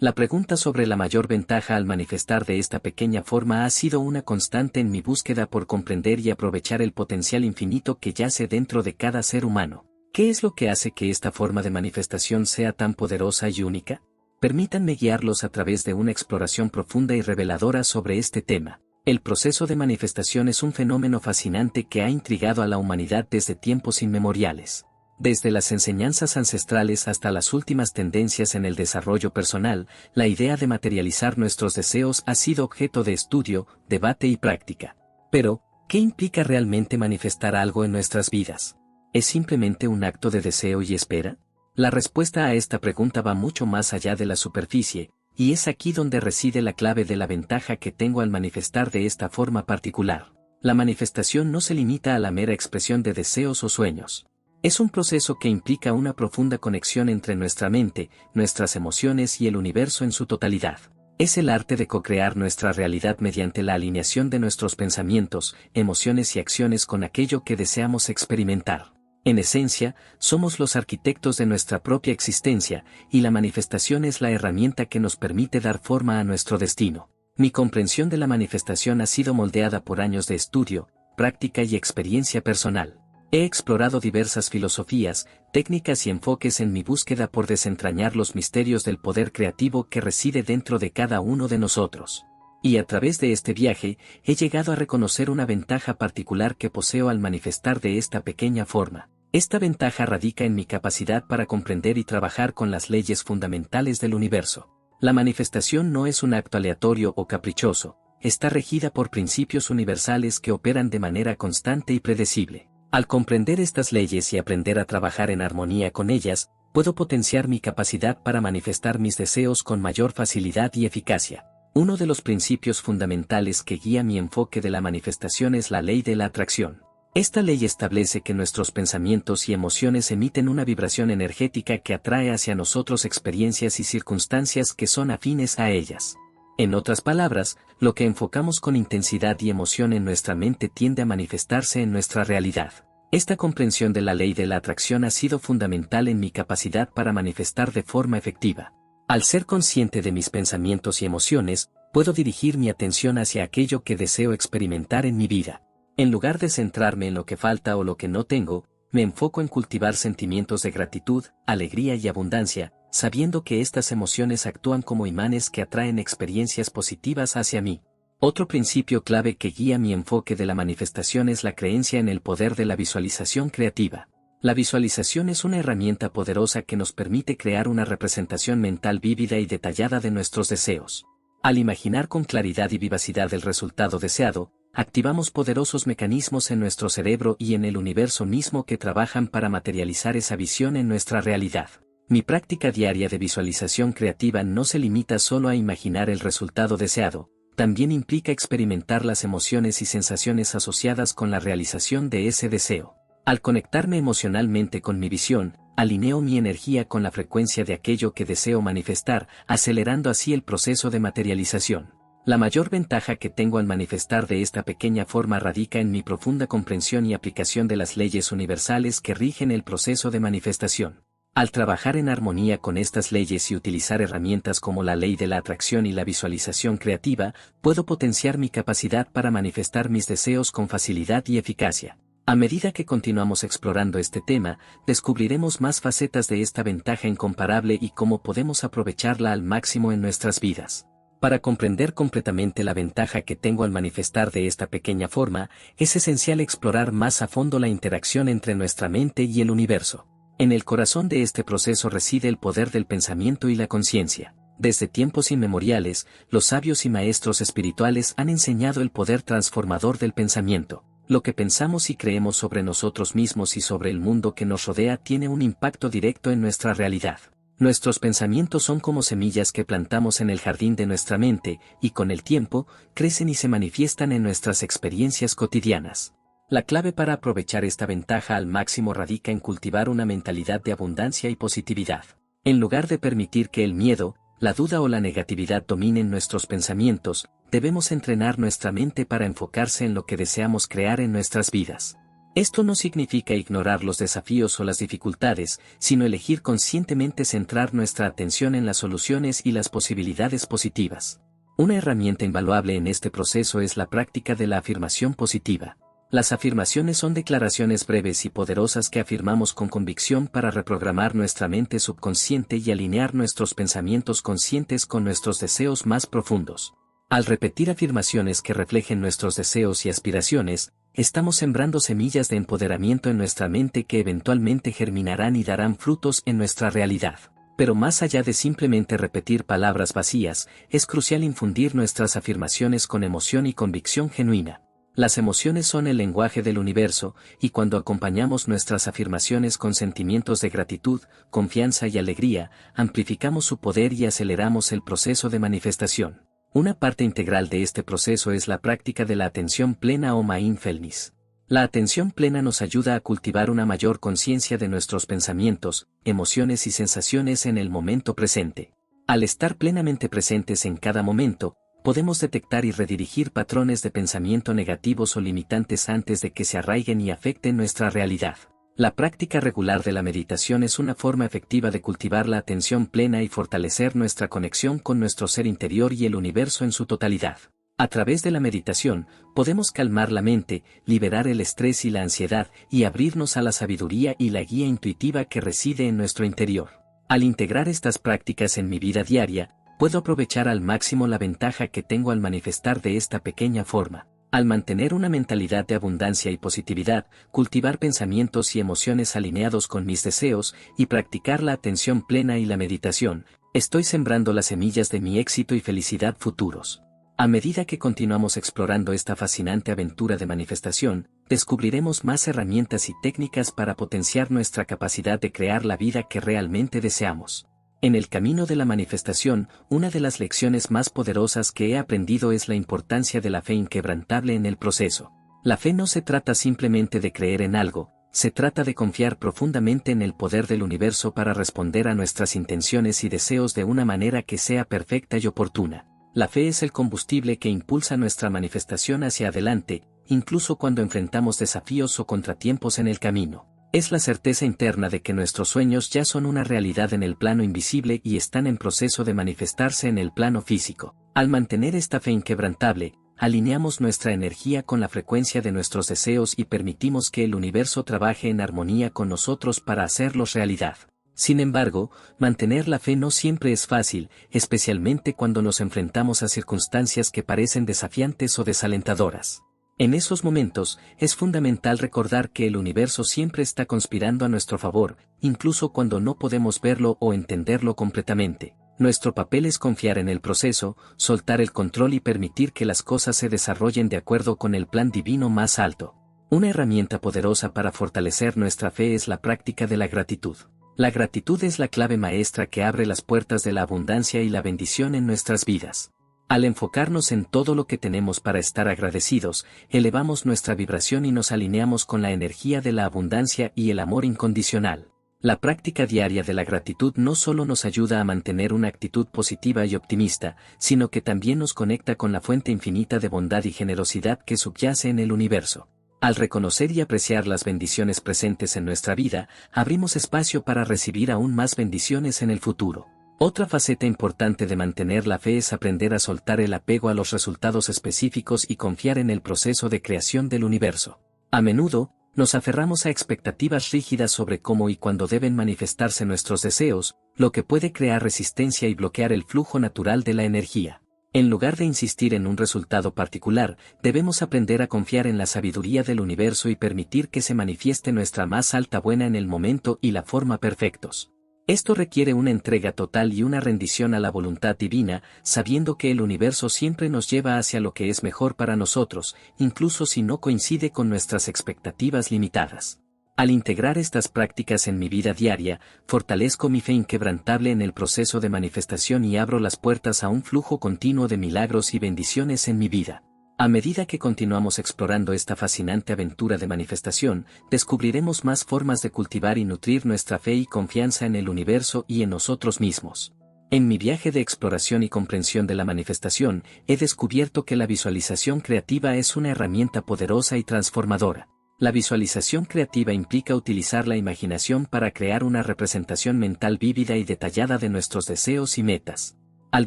La pregunta sobre la mayor ventaja al manifestar de esta pequeña forma ha sido una constante en mi búsqueda por comprender y aprovechar el potencial infinito que yace dentro de cada ser humano. ¿Qué es lo que hace que esta forma de manifestación sea tan poderosa y única? Permítanme guiarlos a través de una exploración profunda y reveladora sobre este tema. El proceso de manifestación es un fenómeno fascinante que ha intrigado a la humanidad desde tiempos inmemoriales. Desde las enseñanzas ancestrales hasta las últimas tendencias en el desarrollo personal, la idea de materializar nuestros deseos ha sido objeto de estudio, debate y práctica. Pero, ¿qué implica realmente manifestar algo en nuestras vidas? ¿Es simplemente un acto de deseo y espera? La respuesta a esta pregunta va mucho más allá de la superficie, y es aquí donde reside la clave de la ventaja que tengo al manifestar de esta forma particular. La manifestación no se limita a la mera expresión de deseos o sueños. Es un proceso que implica una profunda conexión entre nuestra mente, nuestras emociones y el universo en su totalidad. Es el arte de co-crear nuestra realidad mediante la alineación de nuestros pensamientos, emociones y acciones con aquello que deseamos experimentar. En esencia, somos los arquitectos de nuestra propia existencia, y la manifestación es la herramienta que nos permite dar forma a nuestro destino. Mi comprensión de la manifestación ha sido moldeada por años de estudio, práctica y experiencia personal. He explorado diversas filosofías, técnicas y enfoques en mi búsqueda por desentrañar los misterios del poder creativo que reside dentro de cada uno de nosotros. Y a través de este viaje, he llegado a reconocer una ventaja particular que poseo al manifestar de esta pequeña forma. Esta ventaja radica en mi capacidad para comprender y trabajar con las leyes fundamentales del universo. La manifestación no es un acto aleatorio o caprichoso, está regida por principios universales que operan de manera constante y predecible. Al comprender estas leyes y aprender a trabajar en armonía con ellas, puedo potenciar mi capacidad para manifestar mis deseos con mayor facilidad y eficacia. Uno de los principios fundamentales que guía mi enfoque de la manifestación es la ley de la atracción. Esta ley establece que nuestros pensamientos y emociones emiten una vibración energética que atrae hacia nosotros experiencias y circunstancias que son afines a ellas. En otras palabras, lo que enfocamos con intensidad y emoción en nuestra mente tiende a manifestarse en nuestra realidad. Esta comprensión de la ley de la atracción ha sido fundamental en mi capacidad para manifestar de forma efectiva. Al ser consciente de mis pensamientos y emociones, puedo dirigir mi atención hacia aquello que deseo experimentar en mi vida. En lugar de centrarme en lo que falta o lo que no tengo, me enfoco en cultivar sentimientos de gratitud, alegría y abundancia, sabiendo que estas emociones actúan como imanes que atraen experiencias positivas hacia mí. Otro principio clave que guía mi enfoque de la manifestación es la creencia en el poder de la visualización creativa. La visualización es una herramienta poderosa que nos permite crear una representación mental vívida y detallada de nuestros deseos. Al imaginar con claridad y vivacidad el resultado deseado, activamos poderosos mecanismos en nuestro cerebro y en el universo mismo que trabajan para materializar esa visión en nuestra realidad. Mi práctica diaria de visualización creativa no se limita solo a imaginar el resultado deseado, también implica experimentar las emociones y sensaciones asociadas con la realización de ese deseo. Al conectarme emocionalmente con mi visión, alineo mi energía con la frecuencia de aquello que deseo manifestar, acelerando así el proceso de materialización. La mayor ventaja que tengo al manifestar de esta pequeña forma radica en mi profunda comprensión y aplicación de las leyes universales que rigen el proceso de manifestación. Al trabajar en armonía con estas leyes y utilizar herramientas como la ley de la atracción y la visualización creativa, puedo potenciar mi capacidad para manifestar mis deseos con facilidad y eficacia. A medida que continuamos explorando este tema, descubriremos más facetas de esta ventaja incomparable y cómo podemos aprovecharla al máximo en nuestras vidas. Para comprender completamente la ventaja que tengo al manifestar de esta pequeña forma, es esencial explorar más a fondo la interacción entre nuestra mente y el universo. En el corazón de este proceso reside el poder del pensamiento y la conciencia. Desde tiempos inmemoriales, los sabios y maestros espirituales han enseñado el poder transformador del pensamiento. Lo que pensamos y creemos sobre nosotros mismos y sobre el mundo que nos rodea tiene un impacto directo en nuestra realidad. Nuestros pensamientos son como semillas que plantamos en el jardín de nuestra mente, y con el tiempo, crecen y se manifiestan en nuestras experiencias cotidianas. La clave para aprovechar esta ventaja al máximo radica en cultivar una mentalidad de abundancia y positividad. En lugar de permitir que el miedo, la duda o la negatividad dominen nuestros pensamientos, debemos entrenar nuestra mente para enfocarse en lo que deseamos crear en nuestras vidas. Esto no significa ignorar los desafíos o las dificultades, sino elegir conscientemente centrar nuestra atención en las soluciones y las posibilidades positivas. Una herramienta invaluable en este proceso es la práctica de la afirmación positiva. Las afirmaciones son declaraciones breves y poderosas que afirmamos con convicción para reprogramar nuestra mente subconsciente y alinear nuestros pensamientos conscientes con nuestros deseos más profundos. Al repetir afirmaciones que reflejen nuestros deseos y aspiraciones, estamos sembrando semillas de empoderamiento en nuestra mente que eventualmente germinarán y darán frutos en nuestra realidad. Pero más allá de simplemente repetir palabras vacías, es crucial infundir nuestras afirmaciones con emoción y convicción genuina. Las emociones son el lenguaje del universo, y cuando acompañamos nuestras afirmaciones con sentimientos de gratitud, confianza y alegría, amplificamos su poder y aceleramos el proceso de manifestación. Una parte integral de este proceso es la práctica de la atención plena o mindfulness. La atención plena nos ayuda a cultivar una mayor conciencia de nuestros pensamientos, emociones y sensaciones en el momento presente. Al estar plenamente presentes en cada momento, podemos detectar y redirigir patrones de pensamiento negativos o limitantes antes de que se arraiguen y afecten nuestra realidad. La práctica regular de la meditación es una forma efectiva de cultivar la atención plena y fortalecer nuestra conexión con nuestro ser interior y el universo en su totalidad. A través de la meditación, podemos calmar la mente, liberar el estrés y la ansiedad, y abrirnos a la sabiduría y la guía intuitiva que reside en nuestro interior. Al integrar estas prácticas en mi vida diaria, puedo aprovechar al máximo la ventaja que tengo al manifestar de esta pequeña forma. Al mantener una mentalidad de abundancia y positividad, cultivar pensamientos y emociones alineados con mis deseos, y practicar la atención plena y la meditación, estoy sembrando las semillas de mi éxito y felicidad futuros. A medida que continuamos explorando esta fascinante aventura de manifestación, descubriremos más herramientas y técnicas para potenciar nuestra capacidad de crear la vida que realmente deseamos. En el camino de la manifestación, una de las lecciones más poderosas que he aprendido es la importancia de la fe inquebrantable en el proceso. La fe no se trata simplemente de creer en algo, se trata de confiar profundamente en el poder del universo para responder a nuestras intenciones y deseos de una manera que sea perfecta y oportuna. La fe es el combustible que impulsa nuestra manifestación hacia adelante, incluso cuando enfrentamos desafíos o contratiempos en el camino. Es la certeza interna de que nuestros sueños ya son una realidad en el plano invisible y están en proceso de manifestarse en el plano físico. Al mantener esta fe inquebrantable, alineamos nuestra energía con la frecuencia de nuestros deseos y permitimos que el universo trabaje en armonía con nosotros para hacerlos realidad. Sin embargo, mantener la fe no siempre es fácil, especialmente cuando nos enfrentamos a circunstancias que parecen desafiantes o desalentadoras. En esos momentos, es fundamental recordar que el universo siempre está conspirando a nuestro favor, incluso cuando no podemos verlo o entenderlo completamente. Nuestro papel es confiar en el proceso, soltar el control y permitir que las cosas se desarrollen de acuerdo con el plan divino más alto. Una herramienta poderosa para fortalecer nuestra fe es la práctica de la gratitud. La gratitud es la clave maestra que abre las puertas de la abundancia y la bendición en nuestras vidas. Al enfocarnos en todo lo que tenemos para estar agradecidos, elevamos nuestra vibración y nos alineamos con la energía de la abundancia y el amor incondicional. La práctica diaria de la gratitud no solo nos ayuda a mantener una actitud positiva y optimista, sino que también nos conecta con la fuente infinita de bondad y generosidad que subyace en el universo. Al reconocer y apreciar las bendiciones presentes en nuestra vida, abrimos espacio para recibir aún más bendiciones en el futuro. Otra faceta importante de mantener la fe es aprender a soltar el apego a los resultados específicos y confiar en el proceso de creación del universo. A menudo, nos aferramos a expectativas rígidas sobre cómo y cuándo deben manifestarse nuestros deseos, lo que puede crear resistencia y bloquear el flujo natural de la energía. En lugar de insistir en un resultado particular, debemos aprender a confiar en la sabiduría del universo y permitir que se manifieste nuestra más alta buena en el momento y la forma perfectos. Esto requiere una entrega total y una rendición a la voluntad divina, sabiendo que el universo siempre nos lleva hacia lo que es mejor para nosotros, incluso si no coincide con nuestras expectativas limitadas. Al integrar estas prácticas en mi vida diaria, fortalezco mi fe inquebrantable en el proceso de manifestación y abro las puertas a un flujo continuo de milagros y bendiciones en mi vida. A medida que continuamos explorando esta fascinante aventura de manifestación, descubriremos más formas de cultivar y nutrir nuestra fe y confianza en el universo y en nosotros mismos. En mi viaje de exploración y comprensión de la manifestación, he descubierto que la visualización creativa es una herramienta poderosa y transformadora. La visualización creativa implica utilizar la imaginación para crear una representación mental vívida y detallada de nuestros deseos y metas. Al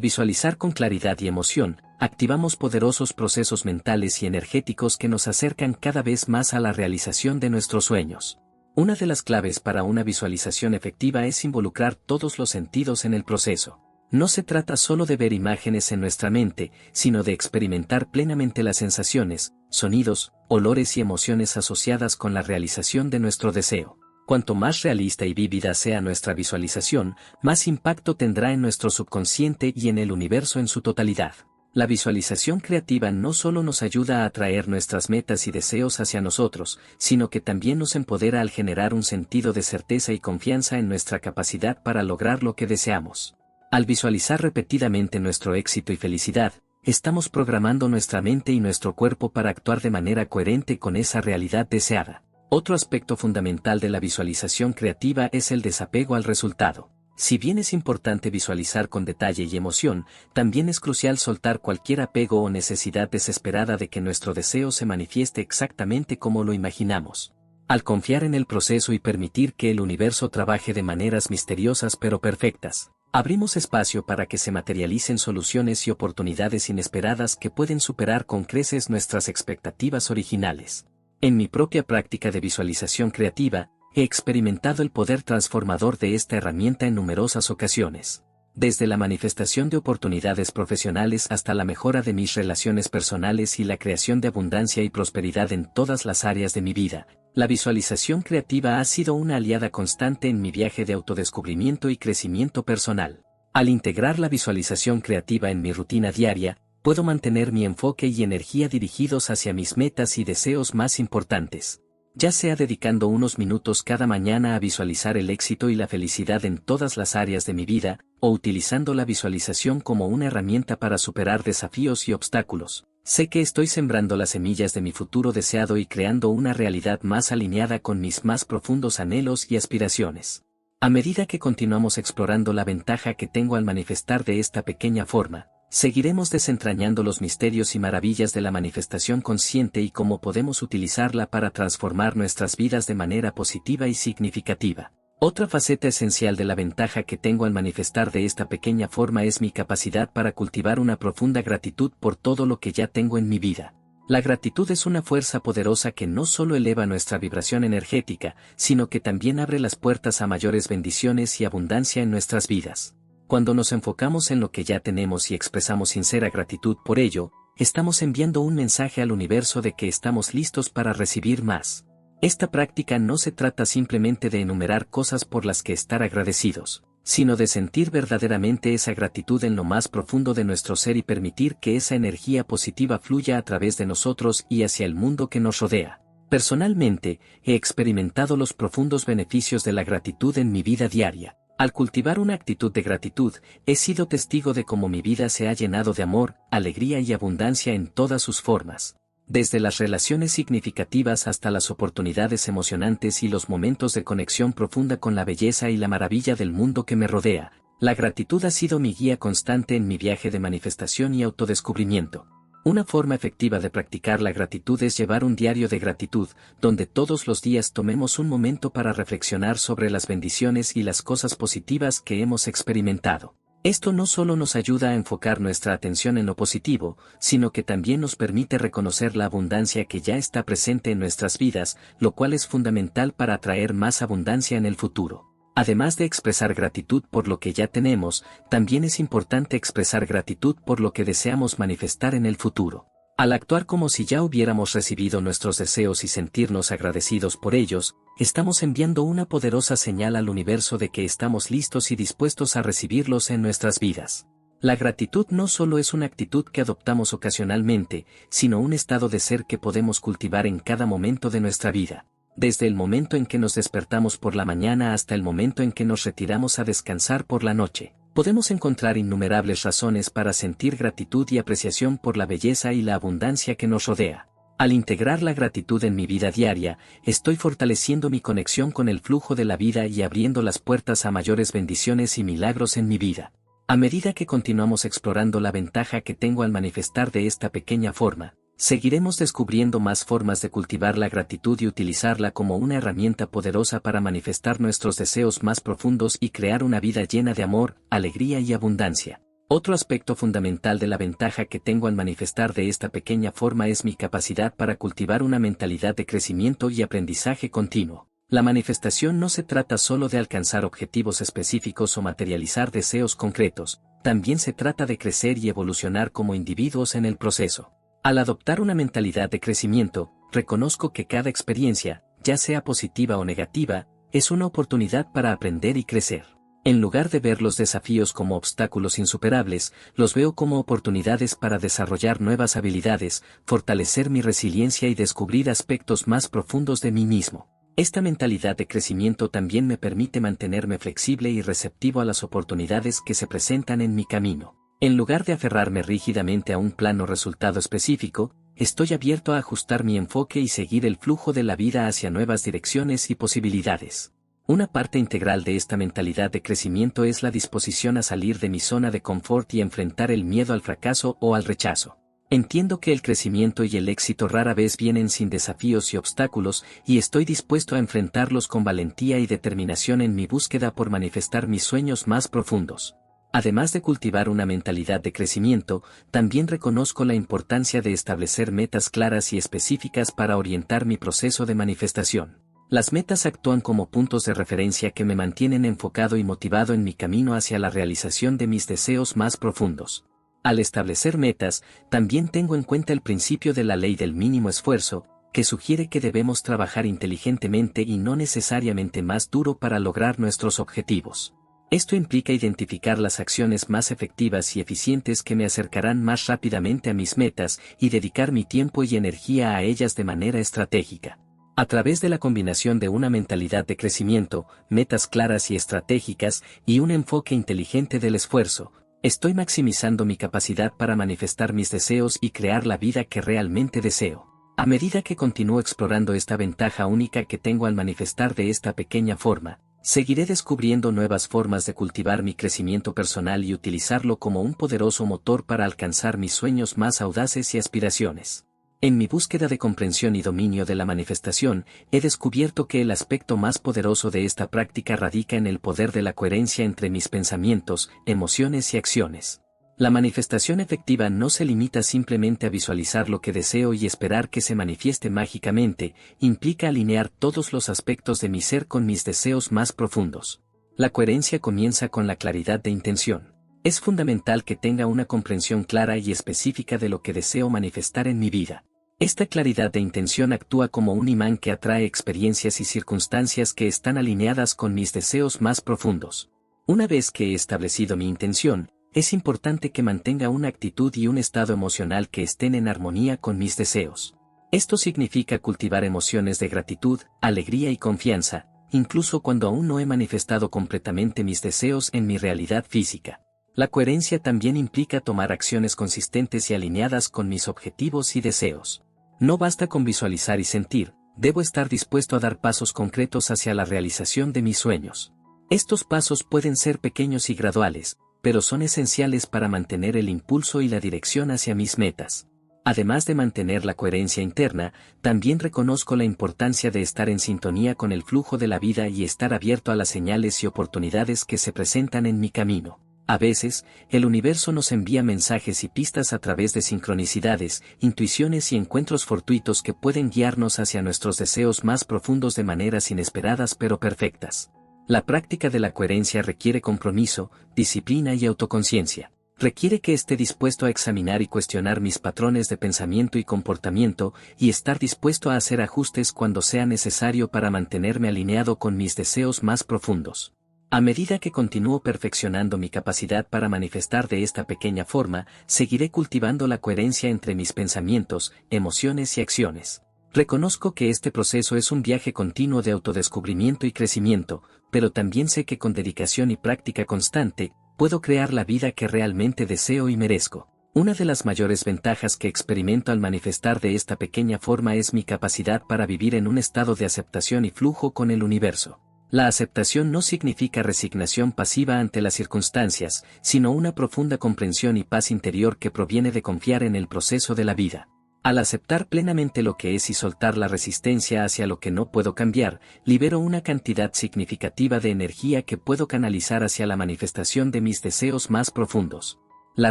visualizar con claridad y emoción, activamos poderosos procesos mentales y energéticos que nos acercan cada vez más a la realización de nuestros sueños. Una de las claves para una visualización efectiva es involucrar todos los sentidos en el proceso. No se trata solo de ver imágenes en nuestra mente, sino de experimentar plenamente las sensaciones, sonidos, olores y emociones asociadas con la realización de nuestro deseo. Cuanto más realista y vívida sea nuestra visualización, más impacto tendrá en nuestro subconsciente y en el universo en su totalidad. La visualización creativa no solo nos ayuda a atraer nuestras metas y deseos hacia nosotros, sino que también nos empodera al generar un sentido de certeza y confianza en nuestra capacidad para lograr lo que deseamos. Al visualizar repetidamente nuestro éxito y felicidad, estamos programando nuestra mente y nuestro cuerpo para actuar de manera coherente con esa realidad deseada. Otro aspecto fundamental de la visualización creativa es el desapego al resultado. Si bien es importante visualizar con detalle y emoción, también es crucial soltar cualquier apego o necesidad desesperada de que nuestro deseo se manifieste exactamente como lo imaginamos. Al confiar en el proceso y permitir que el universo trabaje de maneras misteriosas pero perfectas, abrimos espacio para que se materialicen soluciones y oportunidades inesperadas que pueden superar con creces nuestras expectativas originales. En mi propia práctica de visualización creativa, he experimentado el poder transformador de esta herramienta en numerosas ocasiones. Desde la manifestación de oportunidades profesionales hasta la mejora de mis relaciones personales y la creación de abundancia y prosperidad en todas las áreas de mi vida, la visualización creativa ha sido una aliada constante en mi viaje de autodescubrimiento y crecimiento personal. Al integrar la visualización creativa en mi rutina diaria, puedo mantener mi enfoque y energía dirigidos hacia mis metas y deseos más importantes. Ya sea dedicando unos minutos cada mañana a visualizar el éxito y la felicidad en todas las áreas de mi vida, o utilizando la visualización como una herramienta para superar desafíos y obstáculos, sé que estoy sembrando las semillas de mi futuro deseado y creando una realidad más alineada con mis más profundos anhelos y aspiraciones. A medida que continuamos explorando la ventaja que tengo al manifestar de esta pequeña forma, seguiremos desentrañando los misterios y maravillas de la manifestación consciente y cómo podemos utilizarla para transformar nuestras vidas de manera positiva y significativa. Otra faceta esencial de la ventaja que tengo al manifestar de esta pequeña forma es mi capacidad para cultivar una profunda gratitud por todo lo que ya tengo en mi vida. La gratitud es una fuerza poderosa que no solo eleva nuestra vibración energética, sino que también abre las puertas a mayores bendiciones y abundancia en nuestras vidas. Cuando nos enfocamos en lo que ya tenemos y expresamos sincera gratitud por ello, estamos enviando un mensaje al universo de que estamos listos para recibir más. Esta práctica no se trata simplemente de enumerar cosas por las que estar agradecidos, sino de sentir verdaderamente esa gratitud en lo más profundo de nuestro ser y permitir que esa energía positiva fluya a través de nosotros y hacia el mundo que nos rodea. Personalmente, he experimentado los profundos beneficios de la gratitud en mi vida diaria. Al cultivar una actitud de gratitud, he sido testigo de cómo mi vida se ha llenado de amor, alegría y abundancia en todas sus formas. Desde las relaciones significativas hasta las oportunidades emocionantes y los momentos de conexión profunda con la belleza y la maravilla del mundo que me rodea, la gratitud ha sido mi guía constante en mi viaje de manifestación y autodescubrimiento. Una forma efectiva de practicar la gratitud es llevar un diario de gratitud, donde todos los días tomemos un momento para reflexionar sobre las bendiciones y las cosas positivas que hemos experimentado. Esto no solo nos ayuda a enfocar nuestra atención en lo positivo, sino que también nos permite reconocer la abundancia que ya está presente en nuestras vidas, lo cual es fundamental para atraer más abundancia en el futuro. Además de expresar gratitud por lo que ya tenemos, también es importante expresar gratitud por lo que deseamos manifestar en el futuro. Al actuar como si ya hubiéramos recibido nuestros deseos y sentirnos agradecidos por ellos, estamos enviando una poderosa señal al universo de que estamos listos y dispuestos a recibirlos en nuestras vidas. La gratitud no solo es una actitud que adoptamos ocasionalmente, sino un estado de ser que podemos cultivar en cada momento de nuestra vida. Desde el momento en que nos despertamos por la mañana hasta el momento en que nos retiramos a descansar por la noche, podemos encontrar innumerables razones para sentir gratitud y apreciación por la belleza y la abundancia que nos rodea. Al integrar la gratitud en mi vida diaria, estoy fortaleciendo mi conexión con el flujo de la vida y abriendo las puertas a mayores bendiciones y milagros en mi vida. A medida que continuamos explorando la ventaja que tengo al manifestar de esta pequeña forma, Seguiremos descubriendo más formas de cultivar la gratitud y utilizarla como una herramienta poderosa para manifestar nuestros deseos más profundos y crear una vida llena de amor, alegría y abundancia. Otro aspecto fundamental de la ventaja que tengo al manifestar de esta pequeña forma es mi capacidad para cultivar una mentalidad de crecimiento y aprendizaje continuo. La manifestación no se trata solo de alcanzar objetivos específicos o materializar deseos concretos, también se trata de crecer y evolucionar como individuos en el proceso. Al adoptar una mentalidad de crecimiento, reconozco que cada experiencia, ya sea positiva o negativa, es una oportunidad para aprender y crecer. En lugar de ver los desafíos como obstáculos insuperables, los veo como oportunidades para desarrollar nuevas habilidades, fortalecer mi resiliencia y descubrir aspectos más profundos de mí mismo. Esta mentalidad de crecimiento también me permite mantenerme flexible y receptivo a las oportunidades que se presentan en mi camino. En lugar de aferrarme rígidamente a un plan o resultado específico, estoy abierto a ajustar mi enfoque y seguir el flujo de la vida hacia nuevas direcciones y posibilidades. Una parte integral de esta mentalidad de crecimiento es la disposición a salir de mi zona de confort y enfrentar el miedo al fracaso o al rechazo. Entiendo que el crecimiento y el éxito rara vez vienen sin desafíos y obstáculos, y estoy dispuesto a enfrentarlos con valentía y determinación en mi búsqueda por manifestar mis sueños más profundos. Además de cultivar una mentalidad de crecimiento, también reconozco la importancia de establecer metas claras y específicas para orientar mi proceso de manifestación. Las metas actúan como puntos de referencia que me mantienen enfocado y motivado en mi camino hacia la realización de mis deseos más profundos. Al establecer metas, también tengo en cuenta el principio de la ley del mínimo esfuerzo, que sugiere que debemos trabajar inteligentemente y no necesariamente más duro para lograr nuestros objetivos. Esto implica identificar las acciones más efectivas y eficientes que me acercarán más rápidamente a mis metas y dedicar mi tiempo y energía a ellas de manera estratégica. A través de la combinación de una mentalidad de crecimiento, metas claras y estratégicas, y un enfoque inteligente del esfuerzo, estoy maximizando mi capacidad para manifestar mis deseos y crear la vida que realmente deseo. A medida que continúo explorando esta ventaja única que tengo al manifestar de esta pequeña forma, seguiré descubriendo nuevas formas de cultivar mi crecimiento personal y utilizarlo como un poderoso motor para alcanzar mis sueños más audaces y aspiraciones. En mi búsqueda de comprensión y dominio de la manifestación, he descubierto que el aspecto más poderoso de esta práctica radica en el poder de la coherencia entre mis pensamientos, emociones y acciones. La manifestación efectiva no se limita simplemente a visualizar lo que deseo y esperar que se manifieste mágicamente, implica alinear todos los aspectos de mi ser con mis deseos más profundos. La coherencia comienza con la claridad de intención. Es fundamental que tenga una comprensión clara y específica de lo que deseo manifestar en mi vida. Esta claridad de intención actúa como un imán que atrae experiencias y circunstancias que están alineadas con mis deseos más profundos. Una vez que he establecido mi intención, es importante que mantenga una actitud y un estado emocional que estén en armonía con mis deseos. Esto significa cultivar emociones de gratitud, alegría y confianza, incluso cuando aún no he manifestado completamente mis deseos en mi realidad física. La coherencia también implica tomar acciones consistentes y alineadas con mis objetivos y deseos. No basta con visualizar y sentir, debo estar dispuesto a dar pasos concretos hacia la realización de mis sueños. Estos pasos pueden ser pequeños y graduales, pero son esenciales para mantener el impulso y la dirección hacia mis metas. Además de mantener la coherencia interna, también reconozco la importancia de estar en sintonía con el flujo de la vida y estar abierto a las señales y oportunidades que se presentan en mi camino. A veces, el universo nos envía mensajes y pistas a través de sincronicidades, intuiciones y encuentros fortuitos que pueden guiarnos hacia nuestros deseos más profundos de maneras inesperadas pero perfectas. La práctica de la coherencia requiere compromiso, disciplina y autoconciencia. Requiere que esté dispuesto a examinar y cuestionar mis patrones de pensamiento y comportamiento, y estar dispuesto a hacer ajustes cuando sea necesario para mantenerme alineado con mis deseos más profundos. A medida que continúo perfeccionando mi capacidad para manifestar de esta pequeña forma, seguiré cultivando la coherencia entre mis pensamientos, emociones y acciones. Reconozco que este proceso es un viaje continuo de autodescubrimiento y crecimiento, pero también sé que con dedicación y práctica constante, puedo crear la vida que realmente deseo y merezco. Una de las mayores ventajas que experimento al manifestar de esta pequeña forma es mi capacidad para vivir en un estado de aceptación y flujo con el universo. La aceptación no significa resignación pasiva ante las circunstancias, sino una profunda comprensión y paz interior que proviene de confiar en el proceso de la vida. Al aceptar plenamente lo que es y soltar la resistencia hacia lo que no puedo cambiar, libero una cantidad significativa de energía que puedo canalizar hacia la manifestación de mis deseos más profundos. La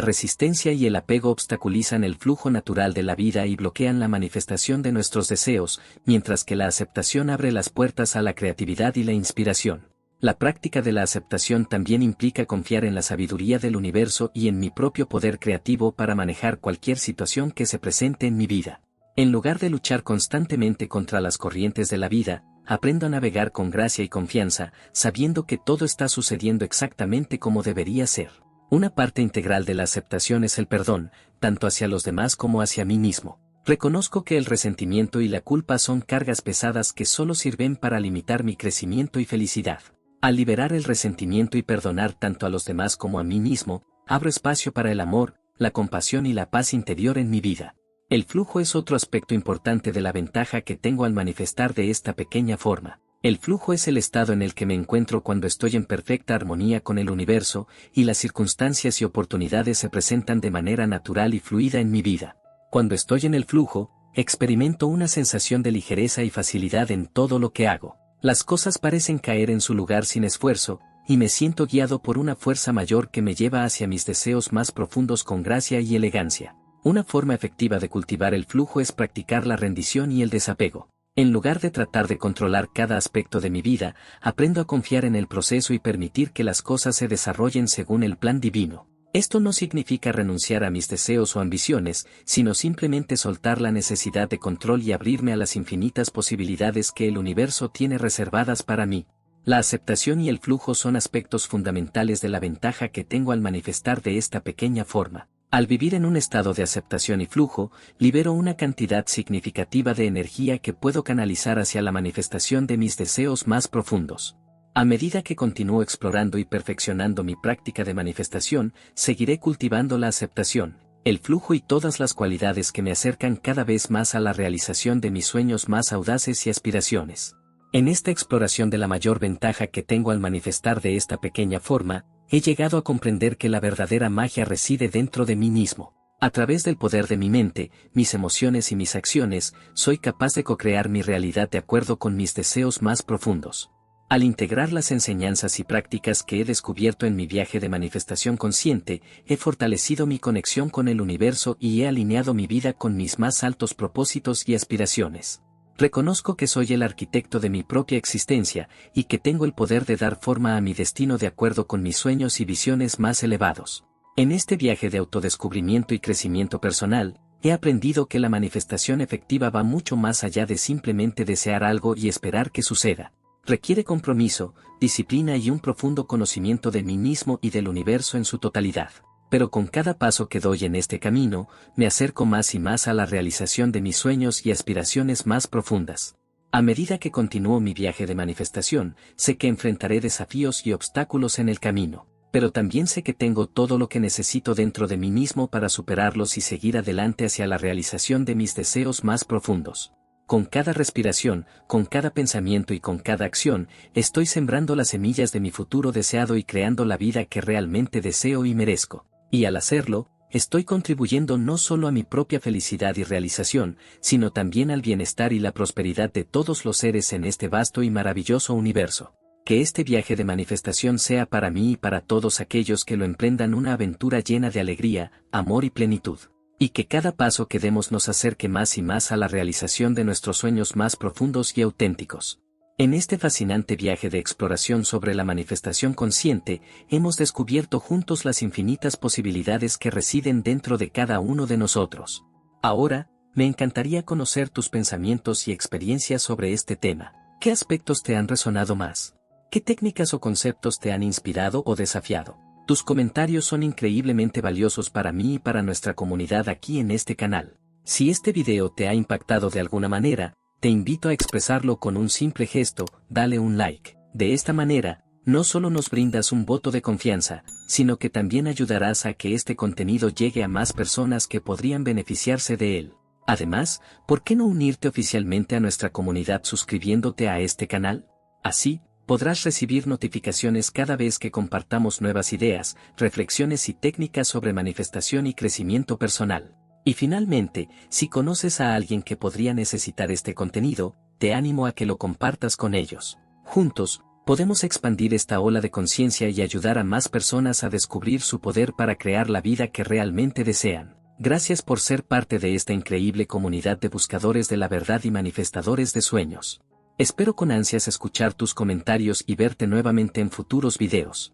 resistencia y el apego obstaculizan el flujo natural de la vida y bloquean la manifestación de nuestros deseos, mientras que la aceptación abre las puertas a la creatividad y la inspiración. La práctica de la aceptación también implica confiar en la sabiduría del universo y en mi propio poder creativo para manejar cualquier situación que se presente en mi vida. En lugar de luchar constantemente contra las corrientes de la vida, aprendo a navegar con gracia y confianza, sabiendo que todo está sucediendo exactamente como debería ser. Una parte integral de la aceptación es el perdón, tanto hacia los demás como hacia mí mismo. Reconozco que el resentimiento y la culpa son cargas pesadas que solo sirven para limitar mi crecimiento y felicidad. Al liberar el resentimiento y perdonar tanto a los demás como a mí mismo, abro espacio para el amor, la compasión y la paz interior en mi vida. El flujo es otro aspecto importante de la ventaja que tengo al manifestar de esta pequeña forma. El flujo es el estado en el que me encuentro cuando estoy en perfecta armonía con el universo, y las circunstancias y oportunidades se presentan de manera natural y fluida en mi vida. Cuando estoy en el flujo, experimento una sensación de ligereza y facilidad en todo lo que hago. Las cosas parecen caer en su lugar sin esfuerzo, y me siento guiado por una fuerza mayor que me lleva hacia mis deseos más profundos con gracia y elegancia. Una forma efectiva de cultivar el flujo es practicar la rendición y el desapego. En lugar de tratar de controlar cada aspecto de mi vida, aprendo a confiar en el proceso y permitir que las cosas se desarrollen según el plan divino. Esto no significa renunciar a mis deseos o ambiciones, sino simplemente soltar la necesidad de control y abrirme a las infinitas posibilidades que el universo tiene reservadas para mí. La aceptación y el flujo son aspectos fundamentales de la ventaja que tengo al manifestar de esta pequeña forma. Al vivir en un estado de aceptación y flujo, libero una cantidad significativa de energía que puedo canalizar hacia la manifestación de mis deseos más profundos. A medida que continúo explorando y perfeccionando mi práctica de manifestación, seguiré cultivando la aceptación, el flujo y todas las cualidades que me acercan cada vez más a la realización de mis sueños más audaces y aspiraciones. En esta exploración de la mayor ventaja que tengo al manifestar de esta pequeña forma, he llegado a comprender que la verdadera magia reside dentro de mí mismo. A través del poder de mi mente, mis emociones y mis acciones, soy capaz de co-crear mi realidad de acuerdo con mis deseos más profundos. Al integrar las enseñanzas y prácticas que he descubierto en mi viaje de manifestación consciente, he fortalecido mi conexión con el universo y he alineado mi vida con mis más altos propósitos y aspiraciones. Reconozco que soy el arquitecto de mi propia existencia, y que tengo el poder de dar forma a mi destino de acuerdo con mis sueños y visiones más elevados. En este viaje de autodescubrimiento y crecimiento personal, he aprendido que la manifestación efectiva va mucho más allá de simplemente desear algo y esperar que suceda. Requiere compromiso, disciplina y un profundo conocimiento de mí mismo y del universo en su totalidad. Pero con cada paso que doy en este camino, me acerco más y más a la realización de mis sueños y aspiraciones más profundas. A medida que continúo mi viaje de manifestación, sé que enfrentaré desafíos y obstáculos en el camino, pero también sé que tengo todo lo que necesito dentro de mí mismo para superarlos y seguir adelante hacia la realización de mis deseos más profundos. Con cada respiración, con cada pensamiento y con cada acción, estoy sembrando las semillas de mi futuro deseado y creando la vida que realmente deseo y merezco. Y al hacerlo, estoy contribuyendo no solo a mi propia felicidad y realización, sino también al bienestar y la prosperidad de todos los seres en este vasto y maravilloso universo. Que este viaje de manifestación sea para mí y para todos aquellos que lo emprendan una aventura llena de alegría, amor y plenitud. Y que cada paso que demos nos acerque más y más a la realización de nuestros sueños más profundos y auténticos. En este fascinante viaje de exploración sobre la manifestación consciente, hemos descubierto juntos las infinitas posibilidades que residen dentro de cada uno de nosotros. Ahora, me encantaría conocer tus pensamientos y experiencias sobre este tema. ¿Qué aspectos te han resonado más? ¿Qué técnicas o conceptos te han inspirado o desafiado? Tus comentarios son increíblemente valiosos para mí y para nuestra comunidad aquí en este canal. Si este video te ha impactado de alguna manera, te invito a expresarlo con un simple gesto, dale un like. De esta manera, no solo nos brindas un voto de confianza, sino que también ayudarás a que este contenido llegue a más personas que podrían beneficiarse de él. Además, ¿por qué no unirte oficialmente a nuestra comunidad suscribiéndote a este canal? Así, podrás recibir notificaciones cada vez que compartamos nuevas ideas, reflexiones y técnicas sobre manifestación y crecimiento personal. Y finalmente, si conoces a alguien que podría necesitar este contenido, te animo a que lo compartas con ellos. Juntos, podemos expandir esta ola de conciencia y ayudar a más personas a descubrir su poder para crear la vida que realmente desean. Gracias por ser parte de esta increíble comunidad de buscadores de la verdad y manifestadores de sueños. Espero con ansias escuchar tus comentarios y verte nuevamente en futuros videos.